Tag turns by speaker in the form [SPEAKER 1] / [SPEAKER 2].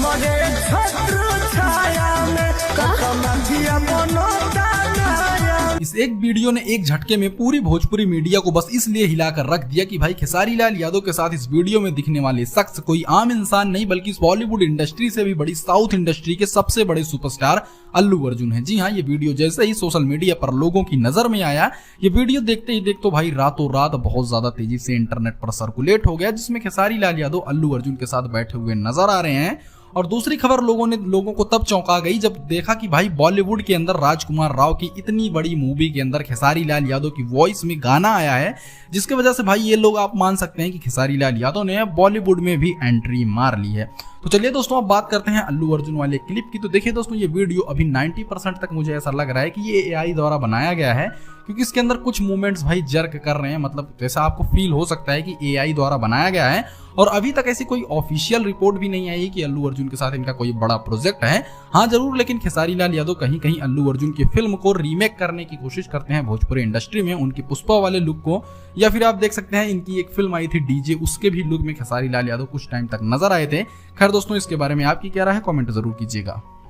[SPEAKER 1] हमारे छत्र छाया में कमतिया बनता नया।
[SPEAKER 2] इस एक वीडियो ने एक झटके में पूरी भोजपुरी मीडिया को बस इसलिए हिलाकर रख दिया कि भाई खेसारी लाल यादव के साथ इस वीडियो में दिखने वाले शख्स कोई आम इंसान नहीं बल्कि बॉलीवुड इंडस्ट्री से भी बड़ी साउथ इंडस्ट्री के सबसे बड़े सुपरस्टार अल्लू अर्जुन है। जी हाँ, ये वीडियो जैसे ही सोशल मीडिया पर लोगों की नजर में आया, ये वीडियो देखते ही देखते भाई रातों रात बहुत ज्यादा तेजी से इंटरनेट पर सर्कुलेट हो गया, जिसमें खेसारी लाल यादव अल्लू अर्जुन के साथ बैठे हुए नजर आ रहे हैं। और दूसरी खबर लोगों को तब चौंका गई जब देखा कि भाई बॉलीवुड के अंदर राजकुमार राव की इतनी बड़ी मूवी के अंदर खेसारी लाल यादव की वॉइस में गाना आया है, जिसकी वजह से भाई ये लोग आप मान सकते हैं कि खेसारी लाल यादव ने बॉलीवुड में भी एंट्री मार ली है। तो चलिए दोस्तों, अब बात करते हैं अल्लू अर्जुन वाले क्लिप की। तो देखिए दोस्तों, ये वीडियो अभी 90% तक मुझे ऐसा लग रहा है कि ये एआई द्वारा बनाया गया है, क्योंकि इसके अंदर कुछ मूवमेंट्स भाई जर्क कर रहे हैं, मतलब जैसा आपको फील हो सकता है कि एआई द्वारा बनाया गया है। और अभी तक ऐसी कोई ऑफिशियल रिपोर्ट भी नहीं आई कि अल्लू अर्जुन के साथ इनका कोई बड़ा प्रोजेक्ट है। हाँ जरूर, लेकिन खेसारी लाल यादव कहीं कहीं अल्लू अर्जुन की फिल्म को रीमेक करने की कोशिश करते हैं भोजपुरी इंडस्ट्री में, उनकी पुष्पा वाले लुक को, या फिर आप देख सकते हैं इनकी एक फिल्म आई थी डीजे, उसके भी लुक में खेसारी लाल यादव कुछ टाइम तक नजर आए थे। खैर दोस्तों, इसके बारे में आपकी क्या राय है, कमेंट जरूर कीजिएगा।